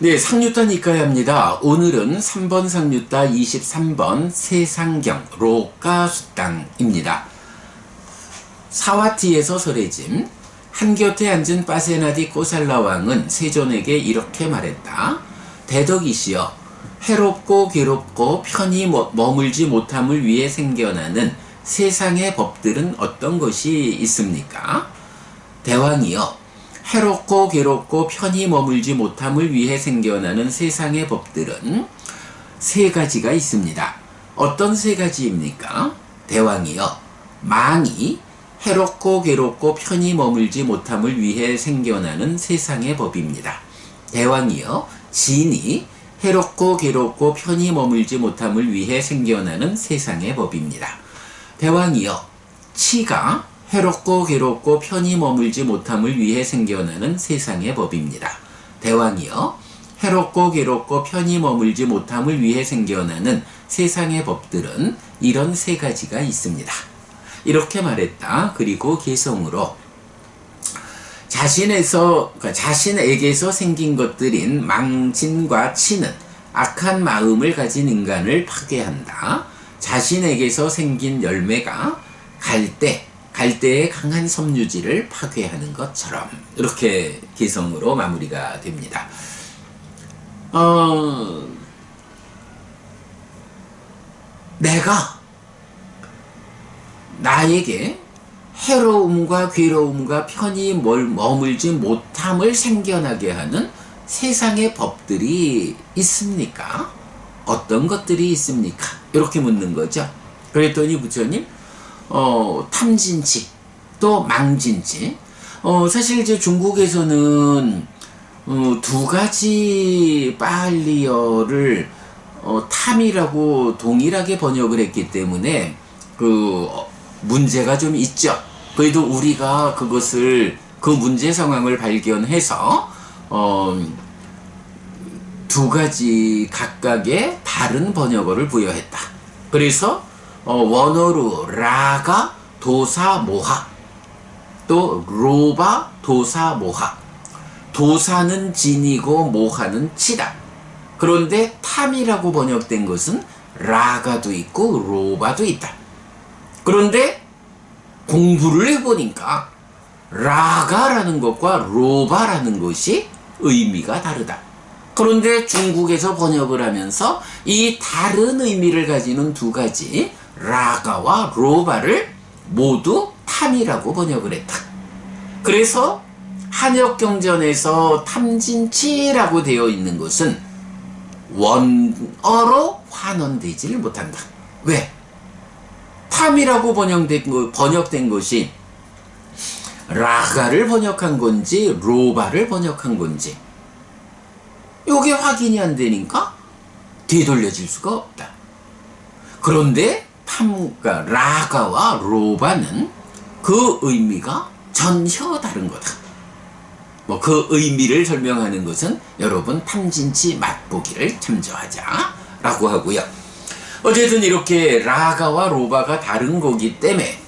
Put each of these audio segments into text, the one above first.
네, 상류단 이과야 합니다. 오늘은 3번 상류단 23번 세상경 로가수땅입니다. 사와티에서 설해짐. 한곁에 앉은 파세나디 꼬살라 왕은 세존에게 이렇게 말했다. 대덕이시여, 해롭고 괴롭고 편히 머물지 못함을 위해 생겨나는 세상의 법들은 어떤 것이 있습니까? 대왕이여, 해롭고 괴롭고 편히 머물지 못함을 위해 생겨나는 세상의 법들은 세 가지가 있습니다. 어떤 세 가지입니까? 대왕이여, 망이 해롭고 괴롭고 편히 머물지 못함을 위해 생겨나는 세상의 법입니다. 대왕이여, 진이 해롭고 괴롭고 편히 머물지 못함을 위해 생겨나는 세상의 법입니다. 대왕이여, 치가 해롭고 괴롭고 편히 머물지 못함을 위해 생겨나는 세상의 법입니다. 대왕이여, 해롭고 괴롭고 편히 머물지 못함을 위해 생겨나는 세상의 법들은 이런 세 가지가 있습니다. 이렇게 말했다. 그리고 개성으로 자신에게서 생긴 것들인 망진과 치는 악한 마음을 가진 인간을 파괴한다. 자신에게서 생긴 열매가 갈대의 강한 섬유질을 파괴하는 것처럼, 이렇게 개성으로 마무리가 됩니다. 내가 나에게 해로움과 괴로움과 편히 머물지 못함을 생겨나게 하는 세상의 법들이 있습니까? 어떤 것들이 있습니까? 이렇게 묻는 거죠. 그랬더니 부처님, 탐진치, 또 망진치. 사실 이제 중국에서는 두 가지 파할리어를 탐이라고 동일하게 번역을 했기 때문에 문제가 좀 있죠. 그래도 우리가 그 문제 상황을 발견해서 두 가지 각각의 다른 번역어를 부여했다. 그래서 원어로 라가 도사 모하, 또 로바 도사 모하. 도사는 진이고 모하는 치다. 그런데 탐이라고 번역된 것은 라가도 있고 로바도 있다. 그런데 공부를 해보니까 라가라는 것과 로바라는 것이 의미가 다르다. 그런데 중국에서 번역을 하면서 이 다른 의미를 가지는 두 가지 라가와 로바를 모두 탐이라고 번역을 했다. 그래서 한역경전에서 탐진치라고 되어 있는 것은 원어로 환원되지를 못한다. 왜? 탐이라고 번역된 것이 라가를 번역한 건지 로바를 번역한 건지 이게 확인이 안 되니까 되돌려질 수가 없다. 그런데 라가와 로바는 그 의미가 전혀 다른 거다. 그 의미를 설명하는 것은 여러분 탐진치 맛보기를 참조하자라고 하고요. 어쨌든 이렇게 라가와 로바가 다른 거기 때문에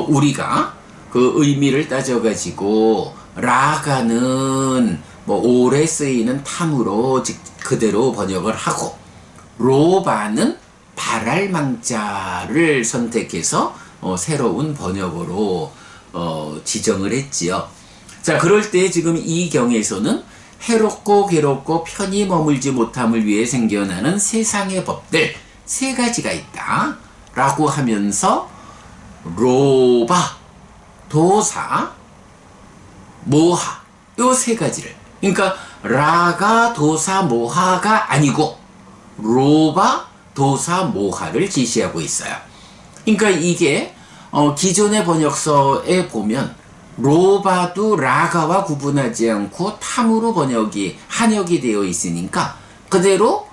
우리가 그 의미를 따져가지고 라가는 오래 쓰이는 탐으로 그대로 번역을 하고, 로바는 발알망자를 선택해서 새로운 번역어로 지정을 했지요. 자, 그럴 때 지금 이 경에서는 해롭고 괴롭고 편히 머물지 못함을 위해 생겨나는 세상의 법들 세 가지가 있다 라고 하면서 로바, 도사, 모하 요 세 가지를, 그러니까 라가, 도사, 모하가 아니고 로바, 도사, 모하를 지시하고 있어요. 그러니까 이게 기존의 번역서에 보면 로바도 라가와 구분하지 않고 탐으로 한역이 되어 있으니까 그대로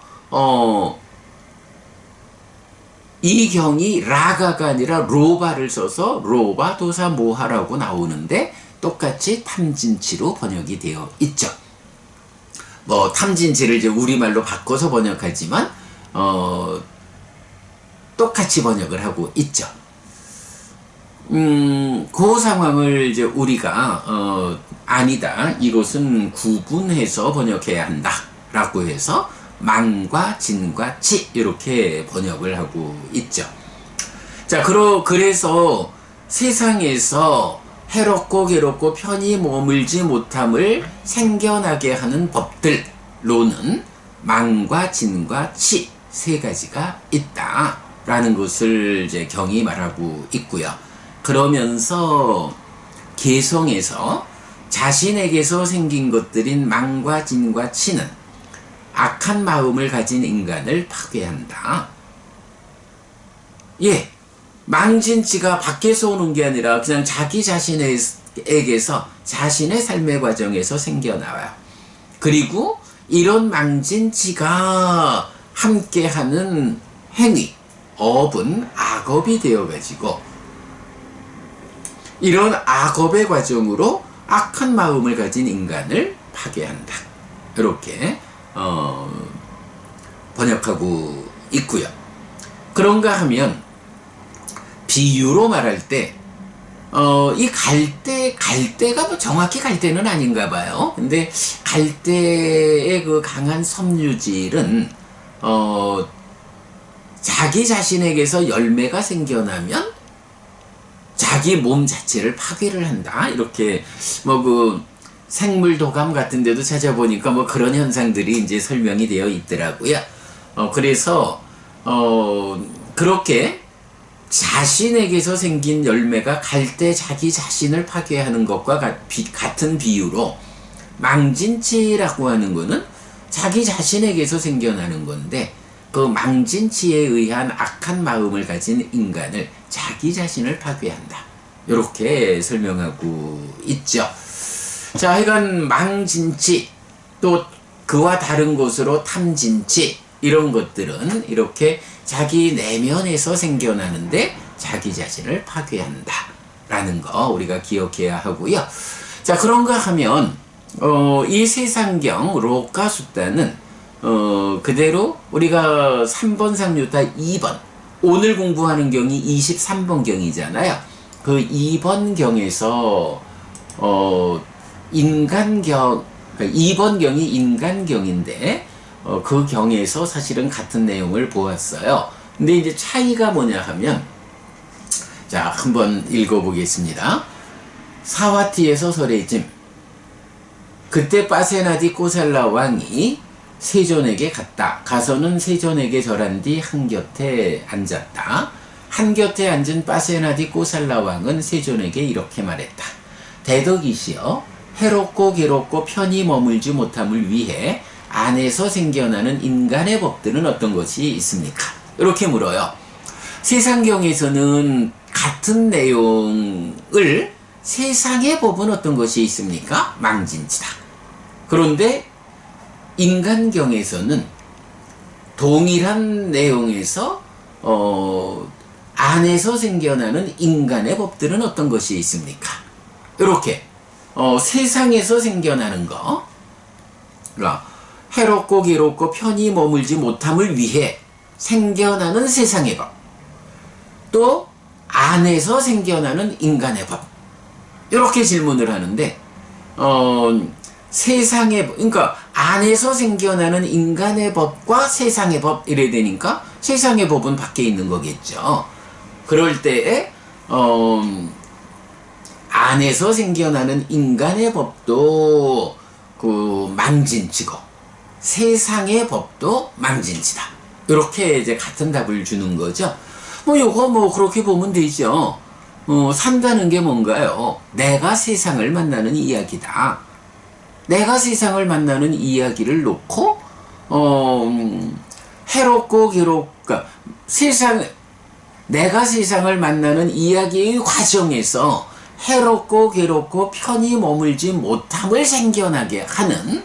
이 경이 라가가 아니라 로바를 써서 로바, 도사, 모하라고 나오는데 똑같이 탐진치로 번역이 되어 있죠. 탐진치를 이제 우리말로 바꿔서 번역하지만 똑같이 번역을 하고 있죠. 그 상황을 이제 우리가 아니다, 이것은 구분해서 번역해야 한다 라고 해서 망과 진과 치 이렇게 번역을 하고 있죠. 자, 그래서 세상에서 해롭고 괴롭고 편히 머물지 못함을 생겨나게 하는 법들로는 망과 진과 치 세 가지가 있다라는 것을 이제 경이 말하고 있고요. 그러면서 개성에서 자신에게서 생긴 것들인 망과 진과 치는 악한 마음을 가진 인간을 파괴한다. 예, 망진치가 밖에서 오는 게 아니라 그냥 자기 자신에게서 자신의 삶의 과정에서 생겨나와요. 그리고 이런 망진치가 함께하는 행위, 업은 악업이 되어가지고 이런 악업의 과정으로 악한 마음을 가진 인간을 파괴한다. 이렇게 번역하고 있고요. 그런가 하면 비유로 말할 때 이 갈대가 뭐 정확히 갈대는 아닌가 봐요. 근데 갈대의 그 강한 섬유질은 자기 자신에게서 열매가 생겨나면 자기 몸 자체를 파괴를 한다. 이렇게 뭐 그 생물 도감 같은 데도 찾아보니까 뭐 그런 현상들이 이제 설명이 되어 있더라고요. 그래서 그렇게 자신에게서 생긴 열매가 갈대 자기 자신을 파괴하는 것과 같은 비유로 망진치라고 하는 거는 자기 자신에게서 생겨나는 건데 그 망진치에 의한 악한 마음을 가진 인간을 자기 자신을 파괴한다. 이렇게 설명하고 있죠. 자, 하여간 망진치 또 그와 다른 것으로 탐진치 이런 것들은 이렇게 자기 내면에서 생겨나는데 자기 자신을 파괴한다 라는 거 우리가 기억해야 하고요. 자, 그런가 하면 이 세상경 로카숫다는 그대로 우리가 3번 상류타 2번 오늘 공부하는 경이 23번 경이잖아요. 그 2번 경에서 인간경 2번 경이 인간경인데 그 경에서 사실은 같은 내용을 보았어요. 근데 이제 차이가 뭐냐 하면 자, 한번 읽어보겠습니다. 사와티에서 설해짐. 그때 파세나디 꼬살라 왕이 세존에게 갔다. 가서는 세존에게 절한 뒤 한곁에 앉았다. 한곁에 앉은 파세나디 꼬살라 왕은 세존에게 이렇게 말했다. 대덕이시여, 해롭고 괴롭고 편히 머물지 못함을 위해 안에서 생겨나는 인간의 법들은 어떤 것이 있습니까? 이렇게 물어요. 세상경에서는 같은 내용을 세상의 법은 어떤 것이 있습니까? 망진치다. 그런데 인간경에서는 동일한 내용에서 안에서 생겨나는 인간의 법들은 어떤 것이 있습니까? 이렇게 세상에서 생겨나는 거, 해롭고 괴롭고 편히 머물지 못함을 위해 생겨나는 세상의 법, 또 안에서 생겨나는 인간의 법, 이렇게 질문을 하는데 세상의 법, 그러니까 안에서 생겨나는 인간의 법과 세상의 법 이래 되니까 세상의 법은 밖에 있는 거겠죠. 그럴 때에 안에서 생겨나는 인간의 법도 그 망진치고 세상의 법도 망진치다. 이렇게 이제 같은 답을 주는 거죠. 요거 그렇게 보면 되죠. 산다는 게 뭔가요? 내가 세상을 만나는 이야기다. 내가 세상을 만나는 이야기를 놓고 해롭고 괴롭고 내가 세상을 만나는 이야기의 과정에서 해롭고 괴롭고 편히 머물지 못함을 생겨나게 하는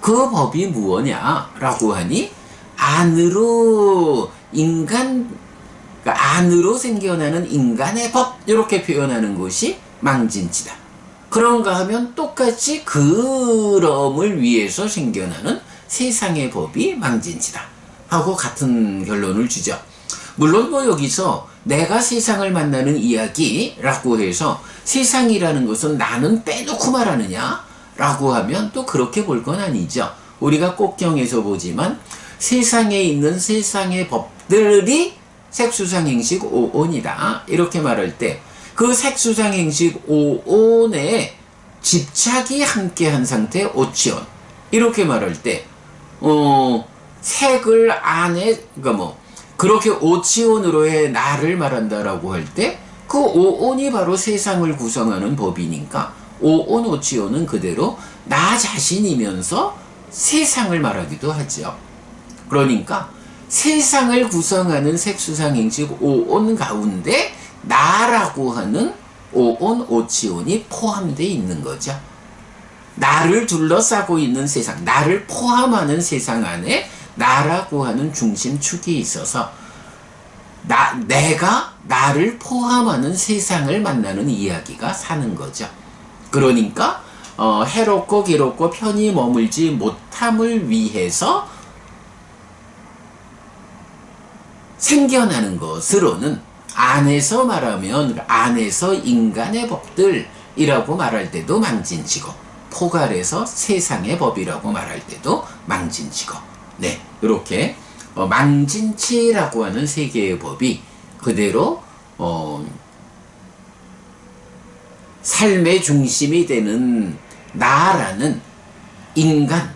그 법이 무엇냐라고 하니 안으로 안으로 생겨나는 인간의 법 이렇게 표현하는 것이 망진치다. 그런가 하면 똑같이 그럼을 위해서 생겨나는 세상의 법이 망진치다 하고 같은 결론을 주죠. 물론 여기서 내가 세상을 만나는 이야기라고 해서 세상이라는 것은 나는 빼놓고 말하느냐 라고 하면 또 그렇게 볼 건 아니죠. 우리가 꼭경에서 보지만 세상에 있는 세상의 법들이 색수상행식 오온이다. 이렇게 말할 때 그 색수상행식 오온에 집착이 함께한 상태 오치온. 이렇게 말할 때 색을 안에 그렇게 오치온으로의 나를 말한다라고 할 때 그 오온이 바로 세상을 구성하는 법이니까 오온 오치온은 그대로 나 자신이면서 세상을 말하기도 하죠. 그러니까 세상을 구성하는 색수상행식 오온 가운데 나라고 하는 오온 오치온이 포함되어 있는 거죠. 나를 둘러싸고 있는 세상, 나를 포함하는 세상 안에 나라고 하는 중심축이 있어서 내가 나를 포함하는 세상을 만나는 이야기가 사는 거죠. 그러니까 해롭고 괴롭고 편히 머물지 못함을 위해서 생겨나는 것으로는 안에서 말하면 안에서 인간의 법들이라고 말할 때도 망진치고 포괄해서 세상의 법이라고 말할 때도 망진치고 네, 이렇게 망진치라고 하는 세 개의 법이 그대로 삶의 중심이 되는 나라는 인간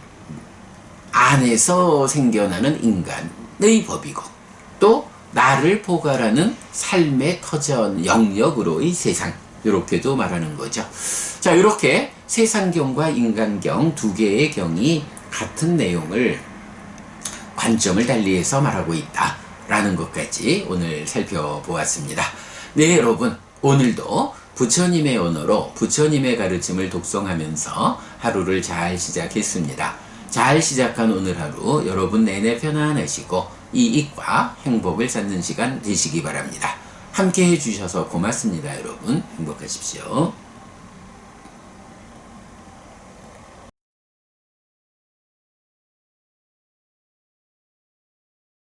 안에서 생겨나는 인간의 법이고 또 나를 포괄하는 삶의 터전 영역으로의 세상 이렇게도 말하는 거죠. 자, 이렇게 세상경과 인간경 두 개의 경이 같은 내용을 관점을 달리해서 말하고 있다라는 것까지 오늘 살펴보았습니다. 네, 여러분 오늘도 부처님의 언어로 부처님의 가르침을 독송하면서 하루를 잘 시작했습니다. 잘 시작한 오늘 하루 여러분 내내 편안하시고 이익과 행복을 찾는 시간 되시기 바랍니다. 함께 해주셔서 고맙습니다. 여러분 행복하십시오.